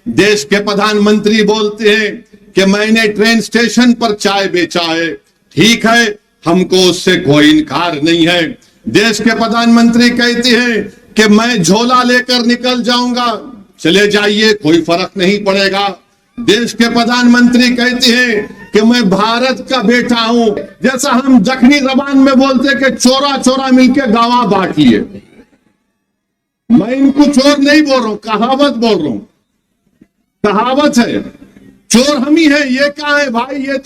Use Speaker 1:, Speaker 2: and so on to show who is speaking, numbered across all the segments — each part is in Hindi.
Speaker 1: देश के प्रधानमंत्री बोलते हैं कि मैंने ट्रेन स्टेशन पर चाय बेचा है, ठीक है, हमको उससे कोई इनकार नहीं है। देश के प्रधानमंत्री कहते हैं कि मैं झोला लेकर निकल जाऊंगा, चले जाइए, कोई फर्क नहीं पड़ेगा। देश के प्रधानमंत्री कहते हैं कि मैं भारत का बेटा हूं, जैसा हम दक्षिणी जबान में बोलते कि चोरा चोरा मिलके गावा बांट लिए। मैं इनको चोर नहीं बोल रहा हूं, कहावत बोल रहा हूं, कहावत है, चोर हम ही है। ये क्या है भाई, ये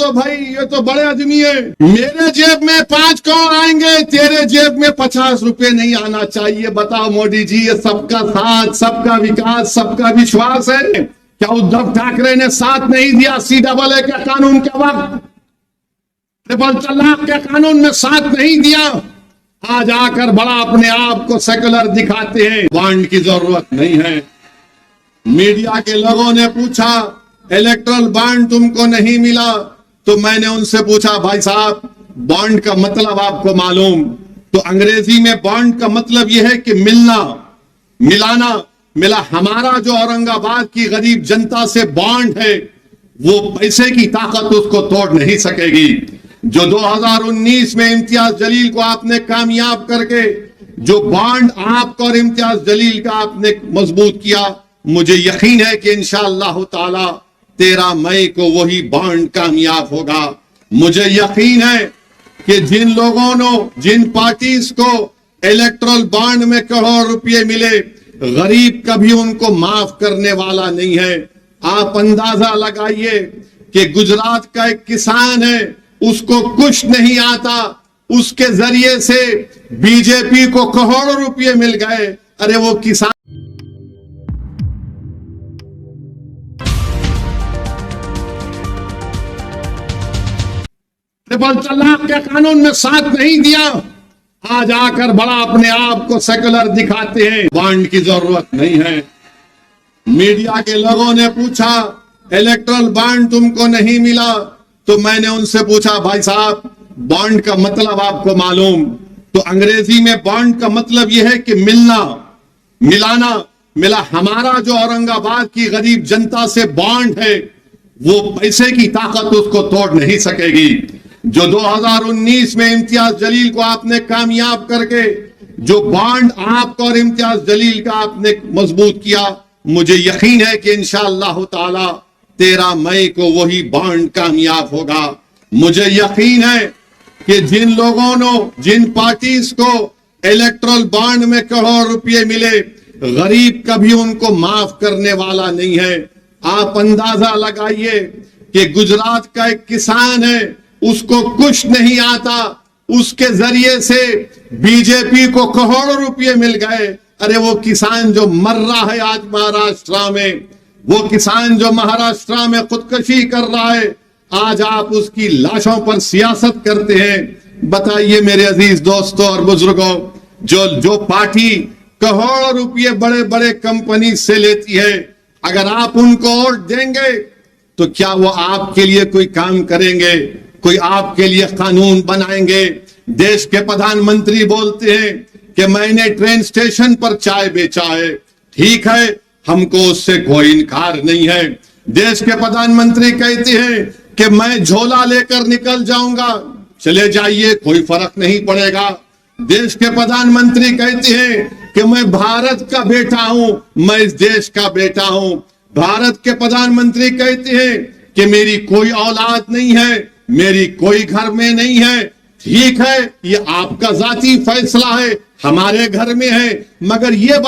Speaker 1: तो बड़े आदमी है। मेरे जेब में 5 करोड़ आएंगे, तेरे जेब में 50 रुपए नहीं आना चाहिए। बताओ मोदी जी, ये सबका साथ, सबका विकास, सबका विश्वास है। क्या उद्धव ठाकरे ने साथ नहीं दिया CAA के कानून के वक्त, ट्रिपल तलाक के कानून में साथ नहीं दिया? आज आकर बड़ा अपने आप को सेकुलर दिखाते हैं। बॉन्ड की जरूरत नहीं है। मीडिया के लोगों ने पूछा इलेक्ट्रल बॉन्ड तुमको नहीं मिला, तो मैंने उनसे पूछा भाई साहब बॉन्ड का मतलब आपको मालूम? तो अंग्रेजी में बॉन्ड का मतलब यह है कि मिलना, मिलाना। मिला हमारा जो औरंगाबाद की गरीब जनता से बॉन्ड है, वो पैसे की ताकत उसको तोड़ नहीं सकेगी। जो 2019 में इम्तियाज जलील को आपने कामयाब करके जो बॉन्ड आपको और इम्तियाज जलील का आपने मजबूत किया, मुझे यकीन है कि इंशाअल्लाह ताला 13 मई को वही बॉन्ड कामयाब होगा। मुझे यकीन है कि जिन लोगों ने, जिन पार्टीज को इलेक्ट्रल बॉन्ड में करोड़ रुपए मिले, गरीब कभी उनको माफ करने वाला नहीं है। आप अंदाजा लगाइए कि गुजरात का एक किसान है, उसको कुछ नहीं आता, उसके जरिए से बीजेपी को करोड़ों रुपए मिल गए। अरे वो किसान ट्रिपल तलाक के कानून में साथ नहीं दिया, आज आकर बड़ा अपने आप को सेकुलर दिखाते हैं। बॉन्ड की जरूरत नहीं है। मीडिया के लोगों ने पूछा इलेक्ट्रल बॉन्ड तुमको नहीं मिला, तो मैंने उनसे पूछा भाई साहब बॉन्ड का मतलब आपको मालूम? तो अंग्रेजी में बॉन्ड का मतलब यह है कि मिलना, मिलाना। मिला हमारा जो औरंगाबाद की गरीब जनता से बॉन्ड है, वो पैसे की ताकत उसको तोड़ नहीं सकेगी। जो 2019 में इम्तियाज जलील को आपने कामयाब करके जो बॉन्ड आपको और इम्तियाज जलील का आपने मजबूत किया, मुझे यकीन है कि इंशाअल्लाह ताला 13 मई को वही बॉन्ड कामयाब होगा। मुझे यकीन है कि जिन लोगों ने, जिन पार्टीज को इलेक्ट्रल बॉन्ड में करोड़ रुपए मिले, गरीब कभी उनको माफ करने वाला नहीं है। आप अंदाजा लगाइए कि गुजरात का एक किसान है, उसको कुछ नहीं आता, उसके जरिए से बीजेपी को करोड़ों रुपए मिल गए। अरे वो किसान जो मर रहा है आज महाराष्ट्र में, वो किसान जो महाराष्ट्र में खुदकुशी कर रहा है, आज आप उसकी लाशों पर सियासत करते हैं। बताइए मेरे अजीज दोस्तों और बुजुर्गों, जो पार्टी करोड़ों रुपए बड़े बड़े कंपनी से लेती है, अगर आप उनको वोट देंगे तो क्या वो आपके लिए कोई काम करेंगे? कोई आपके लिए कानून बनाएंगे? देश के प्रधानमंत्री बोलते हैं कि मैंने ट्रेन स्टेशन पर चाय बेचा है, ठीक है, हमको उससे कोई इनकार नहीं है। देश के प्रधानमंत्री कहते हैं कि मैं झोला लेकर निकल जाऊंगा, चले जाइए, कोई फर्क नहीं पड़ेगा। देश के प्रधानमंत्री कहते हैं कि मैं भारत का बेटा हूं, मैं इस देश का बेटा हूं। भारत के प्रधानमंत्री कहते हैं कि मेरी कोई औलाद नहीं है, मेरी कोई घर में नहीं है, ठीक है, ये आपका जाती फैसला है, हमारे घर में है। मगर ये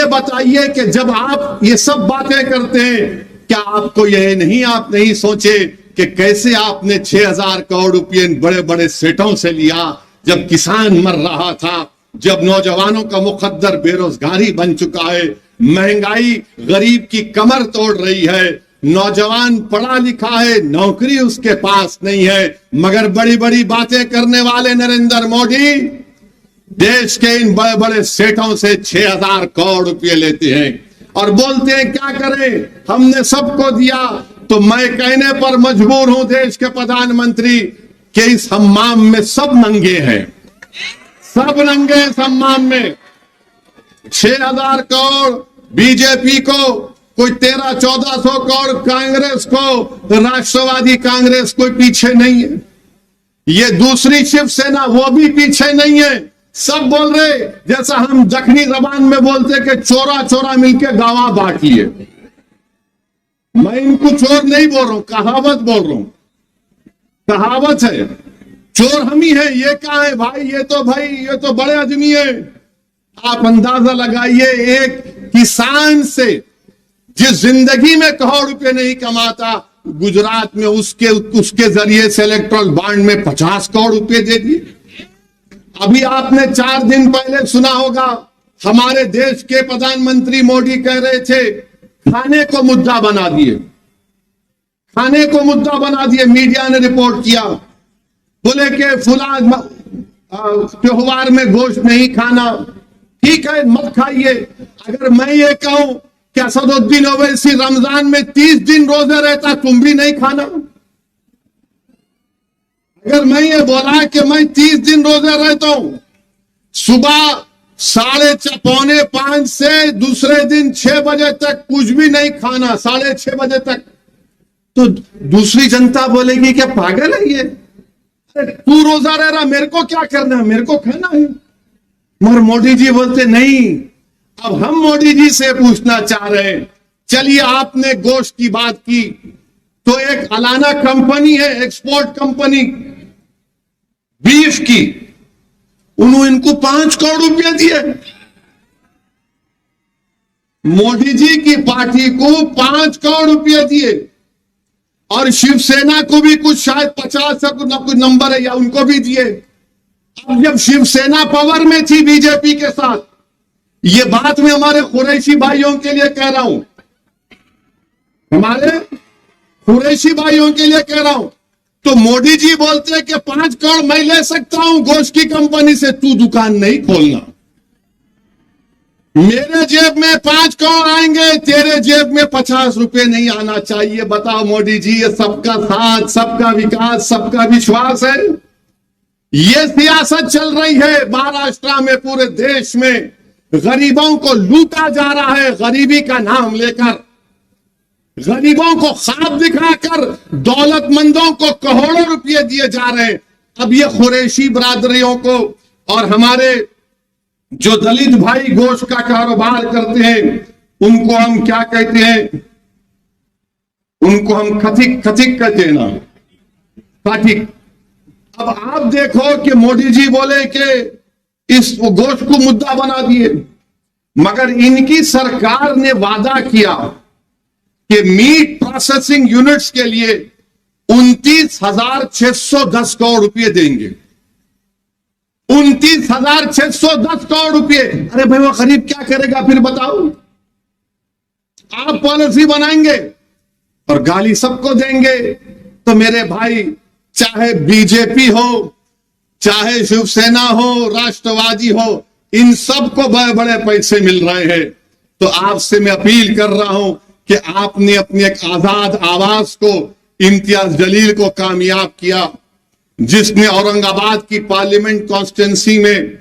Speaker 1: बताइए कि जब आप ये सब बातें करते हैं, क्या आपको यह नहीं, आप नहीं सोचे कि कैसे आपने 6000 करोड़ रुपये बड़े बड़े सेठों से लिया, जब किसान मर रहा था, जब नौजवानों का मुकद्दर बेरोजगारी बन चुका है, महंगाई गरीब की कमर तोड़ रही है, नौजवान पढ़ा लिखा है, नौकरी उसके पास नहीं है, मगर बड़ी बड़ी बातें करने वाले नरेंद्र मोदी देश के इन बड़े बड़े सेठों से 6000 करोड़ रुपए लेते हैं और बोलते हैं क्या करें, हमने सबको दिया। तो मैं कहने पर मजबूर हूं देश के प्रधानमंत्री कि इस हम्माम में सब नंगे हैं, सब नंगे इस हम्माम में। 6000 करोड़ बीजेपी को कोई 1300-1400 करोड़, कांग्रेस को, राष्ट्रवादी कांग्रेस कोई पीछे नहीं है। ये दूसरी शिवसेना वो भी पीछे नहीं है। सब बोल रहे जैसा हम दक्षिणी जबान में बोलते कि चोरा चोरा मिलके गावा बांट लिए। मैं इनको चोर नहीं बोल रहा हूं, कहावत बोल रहा हूं। कहावत है, चोर हम ही है। ये क्या है भाई? ये तो बड़े आदमी है। आप अंदाजा लगाइए, एक किसान से जिस जिंदगी में करोड़ रुपए नहीं कमाता, गुजरात में उसके जरिए से इलेक्ट्रल बॉन्ड में 50 करोड़ रुपए दे दिए। अभी आपने 4 दिन पहले सुना होगा, हमारे देश के प्रधानमंत्री मोदी कह रहे थे खाने को मुद्दा बना दिए, खाने को मुद्दा बना दिए। मीडिया ने रिपोर्ट किया, बोले कि फुला त्योहार में गोश्त नहीं खाना। ठीक है, मत खाइए। अगर मैं ये कहूं कि असदुद्दीन ओवैसी रमजान में 30 दिन रोजे रहता, तुम भी नहीं खाना? अगर मैं ये बोला कि मैं 30 दिन रोजे रहता हूं, सुबह 4:45 से दूसरे दिन 6 बजे तक कुछ भी नहीं खाना, 6:30 बजे तक, तो दूसरी जनता बोलेगी क्या पागल है ये? तू रोजा रह रहा, मेरे को क्या करना है? मेरे को खाना है। मगर मोदी जी बोलते नहीं। अब हम मोदी जी से पूछना चाह रहे हैं, चलिए आपने गोश्त की बात की, तो एक अलाना कंपनी है, एक्सपोर्ट कंपनी बीफ की, उन्होंने इनको 5 करोड़ रुपए दिए। मोदी जी की पार्टी को 5 करोड़ रुपए दिए, और शिवसेना को भी कुछ शायद 50 का कुछ नंबर है, या उनको भी दिए। अब जब शिवसेना पावर में थी बीजेपी के साथ, ये बात मैं हमारे कुरैशी भाइयों के लिए कह रहा हूं, हमारे कुरैशी भाइयों के लिए कह रहा हूं, तो मोदी जी बोलते हैं कि 5 करोड़ मैं ले सकता हूं गोश्त की कंपनी से, तू दुकान नहीं खोलना। मेरे जेब में 5 करोड़ आएंगे, तेरे जेब में 50 रुपए नहीं आना चाहिए। बताओ मोदी जी, ये सबका साथ, सबका विकास, सबका विश्वास है? ये सियासत चल रही है महाराष्ट्र में, पूरे देश में गरीबों को लूटा जा रहा है। गरीबी का नाम लेकर, गरीबों को ख्वाब दिखाकर दौलतमंदों को करोड़ों रुपए दिए जा रहे हैं। अब ये कुरैशी बरादरियों को और हमारे जो दलित भाई गोश्त का कारोबार करते हैं, उनको हम क्या कहते हैं? उनको हम खथिक कहते हैं ना, खथिक। अब आप देखो कि मोदी जी बोले कि इस गोश्त को मुद्दा बना दिए, मगर इनकी सरकार ने वादा किया कि मीट प्रोसेसिंग यूनिट्स के लिए 29,610 करोड़ रुपए देंगे। 29,610 करोड़ रुपए। अरे भाई, वो गरीब क्या करेगा फिर बताओ? आप पॉलिसी बनाएंगे और गाली सबको देंगे। तो मेरे भाई, चाहे बीजेपी हो, चाहे शिवसेना हो, राष्ट्रवादी हो, इन सबको बड़े बड़े पैसे मिल रहे हैं। तो आपसे मैं अपील कर रहा हूं कि आपने अपनी एक आजाद आवाज को, इम्तियाज जलील को कामयाब किया, जिसने औरंगाबाद की पार्लियामेंट कॉन्स्टिट्यूंसी में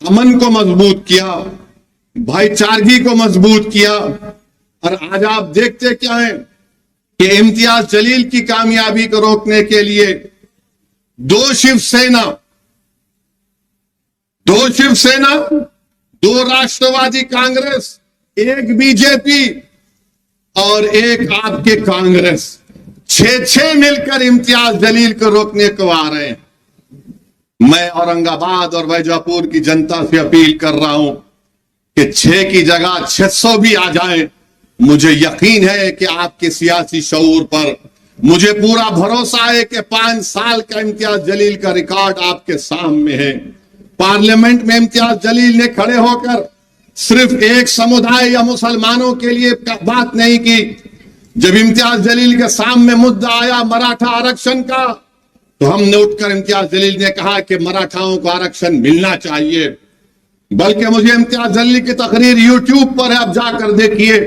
Speaker 1: अमन को मजबूत किया, भाईचारगी को मजबूत किया। और आज आप देखते क्या है कि इम्तियाज जलील की कामयाबी को रोकने के लिए 2 शिवसेना, 2 राष्ट्रवादी कांग्रेस, 1 बीजेपी और 1 आपके कांग्रेस, 6 मिलकर इम्तियाज जलील को रोकने को आ रहे हैं। मैं औरंगाबाद और वैजापुर की जनता से अपील कर रहा हूं कि 6 की जगह 600 भी आ जाए। मुझे यकीन है कि आपके सियासी शऊर पर, मुझे पूरा भरोसा है कि 5 साल का इम्तियाज जलील का रिकॉर्ड आपके सामने है। पार्लियामेंट में इम्तियाज जलील ने खड़े होकर सिर्फ एक समुदाय या मुसलमानों के लिए बात नहीं की। जब इम्तियाज जलील के सामने मुद्दा आया मराठा आरक्षण का, तो हमने उठकर इम्तियाज जलील ने कहा कि मराठाओं को आरक्षण मिलना चाहिए। बल्कि मुझे इम्तियाज जलील की तकरीर यूट्यूब पर है, आप जाकर देखिए।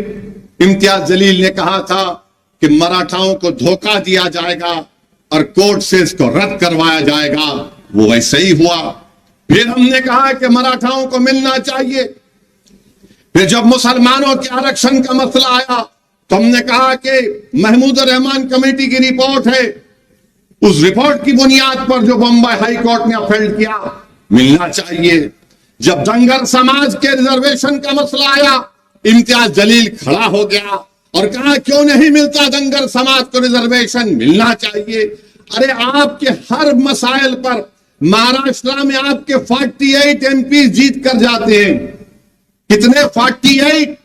Speaker 1: इम्तियाज जलील ने कहा था कि मराठाओं को धोखा दिया जाएगा और कोर्ट से इसको रद्द करवाया जाएगा। वो वैसे ही हुआ। फिर हमने कहा कि मराठाओं को मिलना चाहिए। फिर जब मुसलमानों के आरक्षण का मसला आया तो हमने कहा कि महमूद रहमान कमेटी की रिपोर्ट है, उस रिपोर्ट की बुनियाद पर जो बम्बई हाई कोर्ट ने अपील किया मिलना चाहिए। जब धनगर समाज के रिजर्वेशन का मसला आया, इम्तियाज जलील खड़ा हो गया और कहा क्यों नहीं मिलता धनगर समाज को रिजर्वेशन, मिलना चाहिए। अरे आपके हर मसाइल पर महाराष्ट्र में आपके 48 MP जीत कर जाते हैं। कितने? 48।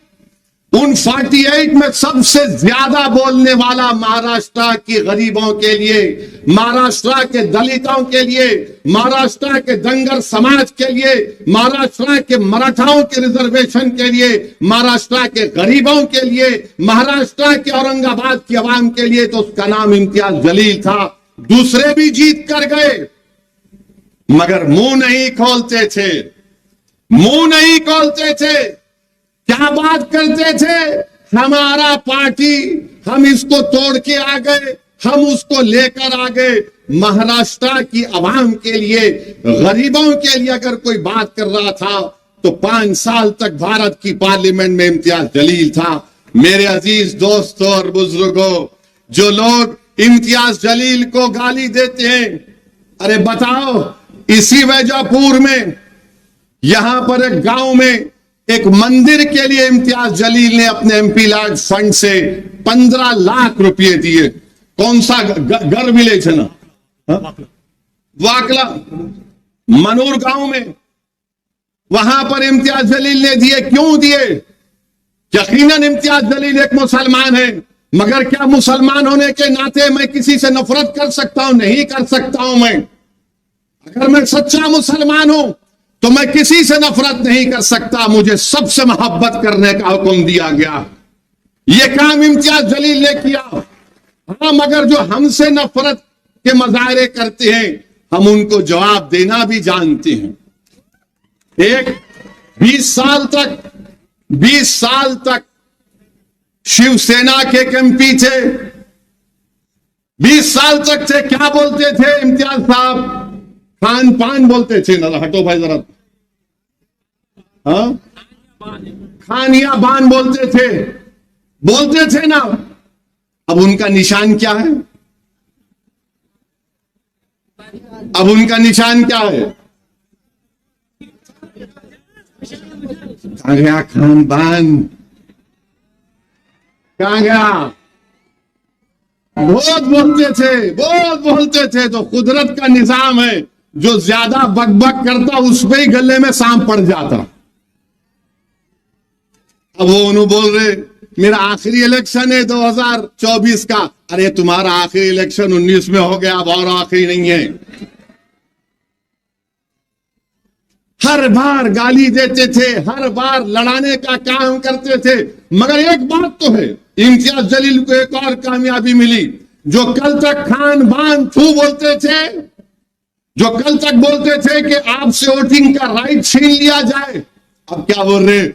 Speaker 1: उन 48 में सबसे ज्यादा बोलने वाला महाराष्ट्र के गरीबों के लिए, महाराष्ट्र के दलितों के लिए, महाराष्ट्र के धनगर समाज के लिए, महाराष्ट्र के मराठाओं के रिजर्वेशन के लिए, महाराष्ट्र के गरीबों के लिए, महाराष्ट्र के औरंगाबाद की आवाम के लिए, तो उसका नाम इम्तियाज जलील था। दूसरे भी जीत कर गए मगर मुंह नहीं खोलते थे, मुंह नहीं खोलते थे। क्या बात करते थे? हमारा पार्टी, हम इसको तोड़ के आ गए, हम उसको लेकर आ गए। महाराष्ट्र की आवाम के लिए, गरीबों के लिए अगर कोई बात कर रहा था तो 5 साल तक भारत की पार्लियामेंट में इम्तियाज जलील था। मेरे अजीज दोस्तों और बुजुर्गों, जो लोग इम्तियाज जलील को गाली देते हैं, अरे बताओ, इसी वैजापुर में यहां पर एक गांव में एक मंदिर के लिए इम्तियाज जलील ने अपने MP लैड फंड से 15 लाख रुपए दिए। कौन सा घर विलेज है ना, वाकला मनोर गांव में, वहां पर इम्तियाज जलील ने दिए। क्यों दिए? यकीनन इम्तियाज जलील एक मुसलमान है, मगर क्या मुसलमान होने के नाते मैं किसी से नफरत कर सकता हूं? नहीं कर सकता हूं। मैं अगर मैं सच्चा मुसलमान हूं तो मैं किसी से नफरत नहीं कर सकता, मुझे सबसे मोहब्बत करने का हुक्म दिया गया। यह काम इम्तियाज जलील ने किया। हाँ, मगर जो हमसे नफरत के मजाहरे करते हैं, हम उनको जवाब देना भी जानते हैं। एक 20 साल तक शिवसेना के MP थे, 20 साल तक थे। क्या बोलते थे इम्तियाज साहब? खान पान बोलते थे ना। हटो भाई जरा, हाँ, खानिया बान बोलते थे ना। अब उनका निशान क्या है? अब उनका निशान क्या है? कहां गया खान बान? कहां गया? बहुत बोलते थे। तो कुदरत का निजाम है, जो ज्यादा बकबक करता उस पे ही गले में सांप पड़ जाता। अब वो उन्होंने बोल रहे मेरा आखिरी इलेक्शन है 2024 का। अरे तुम्हारा आखिरी इलेक्शन 19 में हो गया, अब और आखिरी नहीं है। हर बार गाली देते थे, हर बार लड़ाने का काम करते थे। मगर एक बात तो है, इम्तियाज जलील को एक और कामयाबी मिली। जो कल तक खान बान थू बोलते थे, जो कल तक बोलते थे कि आपसे वोटिंग का राइट छीन लिया जाए, अब क्या बोल रहे?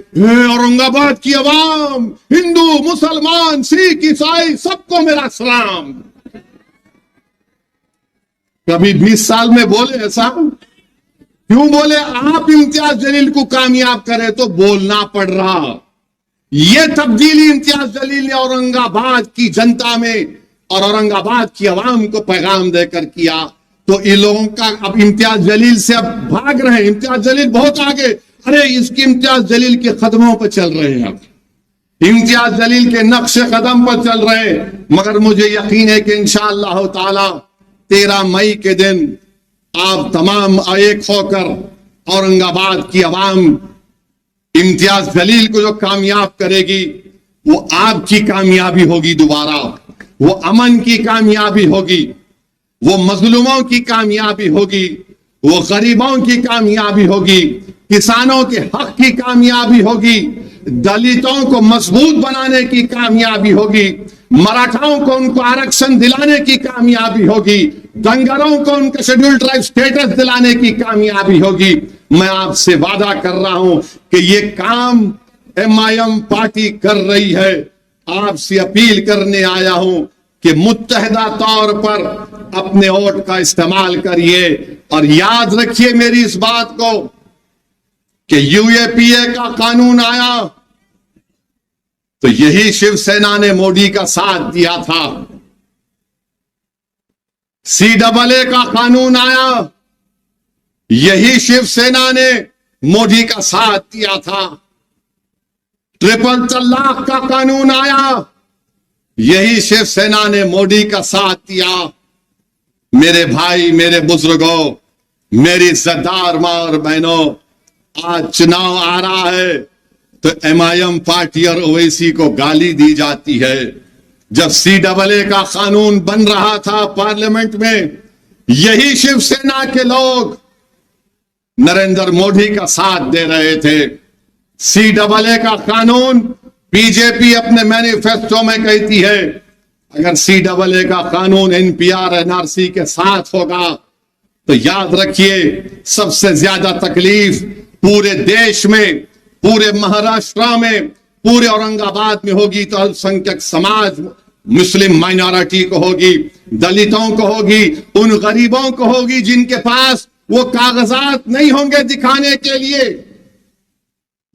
Speaker 1: औरंगाबाद की आवाम, हिंदू, मुसलमान, सिख, ईसाई, सबको मेरा सलाम। कभी 20 साल में बोले ऐसा? क्यों बोले? आप इम्तियाज जलील को कामयाब करे तो बोलना पड़ रहा। ये तब्दीली इम्तियाज जलील ने औरंगाबाद की जनता में और औरंगाबाद की आवाम को पैगाम देकर किया। तो इन लोगों का अब इम्तियाज जलील से अब भाग रहे हैं। इम्तियाज जलील बहुत आगे, अरे इसकी इम्तियाज जलील के कदमों पर चल रहे हैं, अब इम्तियाज जलील के नक्शे कदम पर चल रहे हैं। मगर मुझे यकीन है कि इंशाअल्लाह ताला 13 मई के दिन आप तमाम एक होकर औरंगाबाद की आवाम इम्तियाज जलील को जो कामयाब करेगी, वो आपकी कामयाबी होगी। दोबारा वो अमन की कामयाबी होगी, वो मजलूमों की कामयाबी होगी, वो गरीबों की कामयाबी होगी, किसानों के हक की कामयाबी होगी, दलितों को मजबूत बनाने की कामयाबी होगी, मराठाओं को उनको आरक्षण दिलाने की कामयाबी होगी, धनगरों को उनका शेड्यूल ट्राइब स्टेटस दिलाने की कामयाबी होगी। मैं आपसे वादा कर रहा हूं कि ये काम MIM पार्टी कर रही है। आपसे अपील करने आया हूं कि मुत्तहदा तौर पर अपने वोट का इस्तेमाल करिए। और याद रखिए मेरी इस बात को कि UAPA का कानून आया, तो यही शिवसेना ने मोदी का साथ दिया था। CAA का कानून आया, यही शिवसेना ने मोदी का साथ दिया था। ट्रिपल तलाक का कानून आया, यही शिवसेना ने मोदी का साथ दिया। मेरे भाई, मेरे बुजुर्गों, मेरी इज्जतदार मां और बहनों, आज चुनाव आ रहा है तो MIM पार्टी और ओवैसी को गाली दी जाती है। जब CAA का कानून बन रहा था पार्लियामेंट में, यही शिवसेना के लोग नरेंद्र मोदी का साथ दे रहे थे। CAA का कानून बीजेपी अपने मैनिफेस्टो में कहती है, अगर CAA का कानून NPR NRC के साथ होगा तो याद रखिए सबसे ज्यादा तकलीफ पूरे देश में, पूरे महाराष्ट्र में, पूरे औरंगाबाद में होगी तो अल्पसंख्यक समाज, मुस्लिम माइनॉरिटी को होगी, दलितों को होगी, उन गरीबों को होगी जिनके पास वो कागजात नहीं होंगे दिखाने के लिए।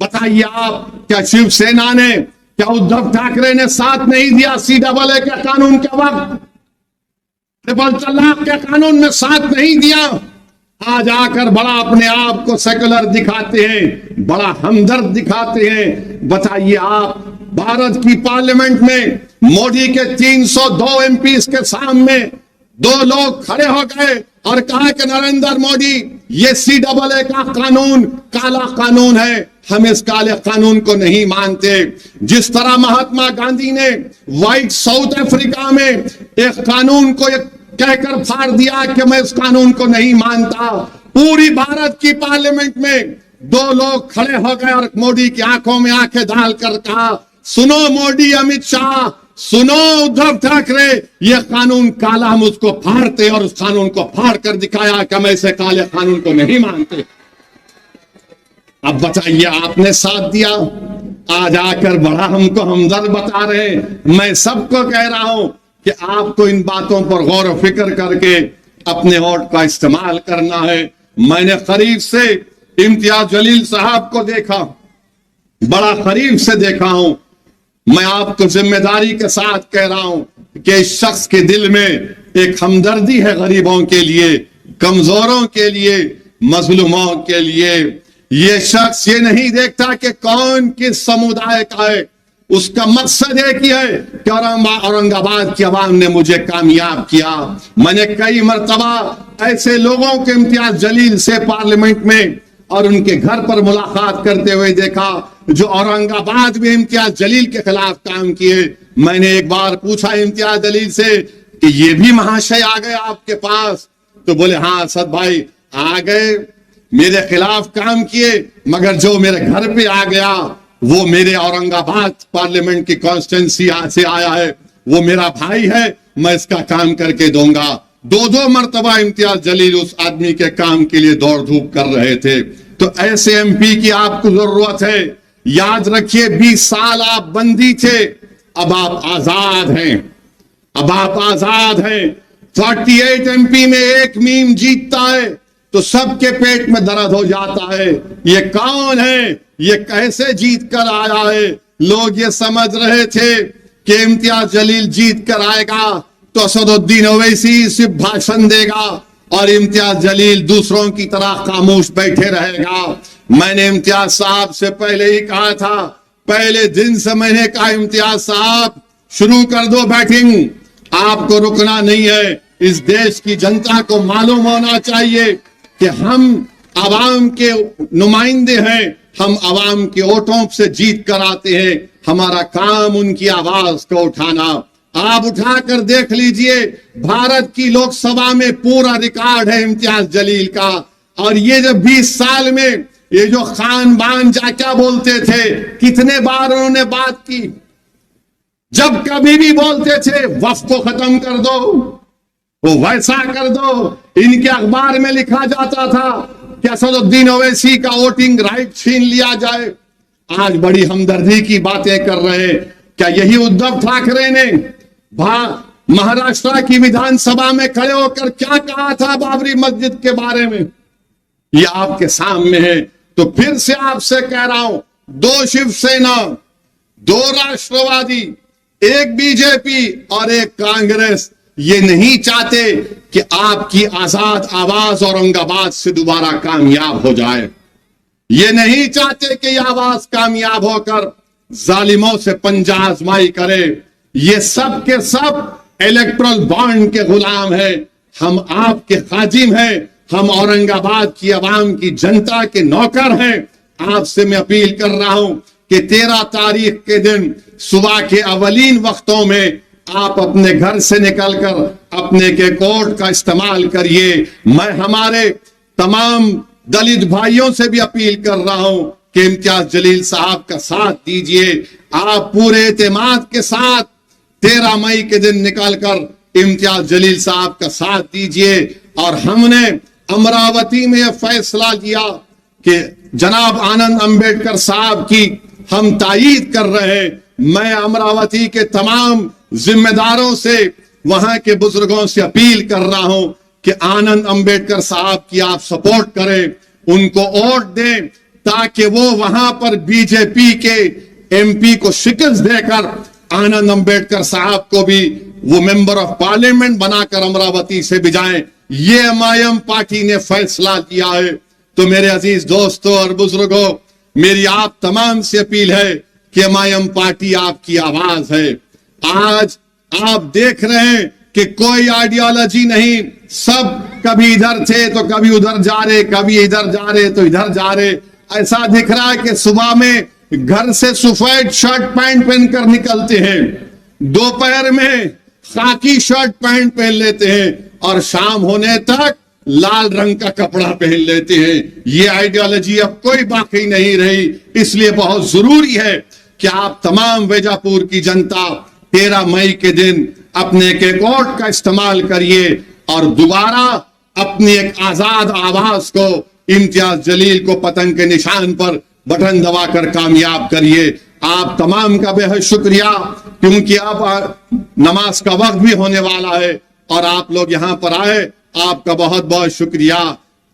Speaker 1: बताइए आप, क्या शिवसेना ने, क्या उद्धव ठाकरे ने साथ नहीं दिया CAA के कानून के वक्त? ट्रिपल तलाक के कानून में साथ नहीं दिया। आज आकर बड़ा अपने आप को सेकुलर दिखाते हैं, बड़ा हमदर्द दिखाते हैं। बताइए आप, भारत की पार्लियामेंट में मोदी के 302 MPs के सामने दो लोग खड़े हो गए और कहा कि नरेंद्र मोदी, ये CAA का कानून काला कानून है, हम इस काले कानून को नहीं मानते। जिस तरह महात्मा गांधी ने व्हाइट साउथ अफ्रीका में एक कानून को कहकर फाड़ दिया कि मैं इस कानून को नहीं मानता, पूरी भारत की पार्लियामेंट में दो लोग खड़े हो गए और मोदी की आंखों में आंखें डालकर कहा, सुनो मोदी, अमित शाह, सुनो उद्धव ठाकरे, यह कानून काला, हम उसको फाड़ते, और उस कानून को फाड़ कर दिखाया कि हम ऐसे काले कानून को नहीं मानते। अब बताइए, आपने साथ दिया, आज आकर बड़ा हमको हमदर्द बता रहे। मैं सबको कह रहा हूं कि आपको इन बातों पर गौर और फिक्र करके अपने वोट का इस्तेमाल करना है। मैंने करीब से इम्तियाज जलील साहब को देखा, बड़ा करीब से देखा हूं। मैं आपको जिम्मेदारी के साथ कह रहा हूं कि इस शख्स के दिल में एक हमदर्दी है गरीबों के लिए, कमजोरों के लिए, मजलूमों के लिए। ये शख्स ये नहीं देखता कि कौन किस समुदाय का है, उसका मकसद एक ही है कि औरंगाबाद की आवाम ने मुझे कामयाब किया। मैंने कई मर्तबा ऐसे लोगों के इम्तियाज जलील से पार्लियामेंट में और उनके घर पर मुलाकात करते हुए देखा जो औरंगाबाद में इम्तियाज जलील के खिलाफ काम किए। मैंने एक बार पूछा इम्तियाज जलील से कि ये भी महाशय आ गए आपके पास? तो बोले हाँ असद भाई आ गए, मेरे खिलाफ काम किए, मगर जो मेरे घर पे आ गया वो मेरे औरंगाबाद पार्लियामेंट की कॉन्स्टिट्यूंसी से आया है, वो मेरा भाई है, मैं इसका काम करके दूंगा। दो मर्तबा इम्तियाज जलील उस आदमी के काम के लिए दौड़ धूप कर रहे थे। तो ऐसे MP की आपको जरूरत है। याद रखिए 20 साल आप बंदी थे, अब आप आजाद हैं, अब आप आजाद हैं। 48 MP में एक मीम जीतता है तो सबके पेट में दर्द हो जाता है। ये कौन है, ये कैसे जीत कर आया है? लोग ये समझ रहे थे कि इम्तियाज जलील जीत कर आएगा तो असदुद्दीन ओवैसी सिर्फ भाषण देगा और इम्तियाज जलील दूसरों की तरह खामोश बैठे रहेगा। मैंने इम्तियाज साहब से पहले ही कहा था, पहले दिन से मैंने कहा इम्तियाज साहब शुरू कर दो बैटिंग, आपको रुकना नहीं है। इस देश की जनता को मालूम होना चाहिए कि हम आवाम के नुमाइंदे हैं, हम आवाम के वोटों से जीत कर आते हैं, हमारा काम उनकी आवाज को उठाना। आप उठाकर देख लीजिए, भारत की लोकसभा में पूरा रिकॉर्ड है इम्तियाज जलील का। और ये जो 20 साल में ये जो खान बान जा क्या बोलते थे, कितने बार उन्होंने बात की, जब कभी भी बोलते थे वक्फ को खत्म कर दो, वो वैसा कर दो। इनके अखबार में लिखा जाता था कि असदुद्दीन ओवैसी का वोटिंग राइट छीन लिया जाए। आज बड़ी हमदर्दी की बातें कर रहे। क्या यही उद्धव ठाकरे ने महाराष्ट्र की विधानसभा में खड़े होकर क्या कहा था बाबरी मस्जिद के बारे में? ये आपके सामने है। तो फिर से आपसे कह रहा हूं, दो शिवसेना, दो राष्ट्रवादी, एक बीजेपी और एक कांग्रेस ये नहीं चाहते कि आपकी आजाद आवाज औरंगाबाद से दोबारा कामयाब हो जाए। ये नहीं चाहते कि यह आवाज कामयाब होकर जालिमों से पंजा आजमाई करे। ये सब के सब इलेक्ट्रल बॉन्ड के गुलाम है। हम आपके खाजिम हैं, हम औरंगाबाद की आवाम की जनता के नौकर हैं। आपसे मैं अपील कर रहा हूं कि 13 तारीख के दिन सुबह के अवलीन वक्तों में आप अपने घर से निकलकर अपने के कोर्ट का इस्तेमाल करिए। मैं हमारे तमाम दलित भाइयों से भी अपील कर रहा हूं कि इम्तियाज जलील साहब का साथ दीजिए। आप पूरे एतमाद के साथ 13 मई के दिन निकलकर इम्तियाज जलील साहब का साथ दीजिए। और हमने अमरावती में यह फैसला लिया कि जनाब आनंद अंबेडकर साहब की हम तायीद कर रहे हैं। मैं अमरावती के तमाम जिम्मेदारों से, वहां के बुजुर्गों से अपील कर रहा हूं कि आनंद अंबेडकर साहब की आप सपोर्ट करें, उनको वोट दें, ताकि वो वहां पर बीजेपी के एमपी को शिकस्त देकर आनंद अंबेडकर साहब को भी वो मेंबर ऑफ पार्लियामेंट बनाकर अमरावती से भिजाएं। ये एमआईएम पार्टी ने फैसला लिया है। तो मेरे अजीज दोस्तों और बुजुर्गों, मेरी आप तमाम से अपील है कि एमआईएम पार्टी आपकी आवाज है। आज आप देख रहे हैं कि कोई आइडियोलॉजी नहीं, सब कभी इधर थे तो कभी उधर जा रहे, कभी इधर जा रहे तो इधर जा रहे। ऐसा दिख रहा है कि सुबह में घर से सफेद शर्ट पैंट पहनकर निकलते हैं, दोपहर में खाकी शर्ट पैंट पहन लेते हैं और शाम होने तक लाल रंग का कपड़ा पहन लेते हैं। ये आइडियोलॉजी अब कोई बाकी नहीं रही। इसलिए बहुत जरूरी है कि आप तमाम वैजापुर की जनता 13 मई के दिन अपने के कोर्ट का इस्तेमाल करिए और दोबारा अपनी एक आजाद आवाज को, इम्तियाज जलील को पतंग के निशान पर बटन दबाकर कामयाब करिए। आप तमाम का बेहद शुक्रिया, क्योंकि अब नमाज का वक्त भी होने वाला है और आप लोग यहां पर आए, आपका बहुत बहुत शुक्रिया।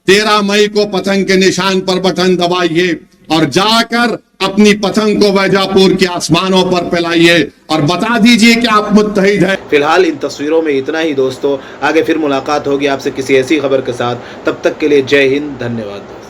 Speaker 1: 13 मई को पतंग के निशान पर बटन दबाइए और जाकर अपनी पतंग को वैजापुर के आसमानों पर फैलाइए और बता दीजिए कि आप मुत्तहिद हैं।
Speaker 2: फिलहाल इन तस्वीरों में इतना ही दोस्तों, आगे फिर मुलाकात होगी आपसे किसी ऐसी खबर के साथ। तब तक के लिए जय हिंद, धन्यवाद।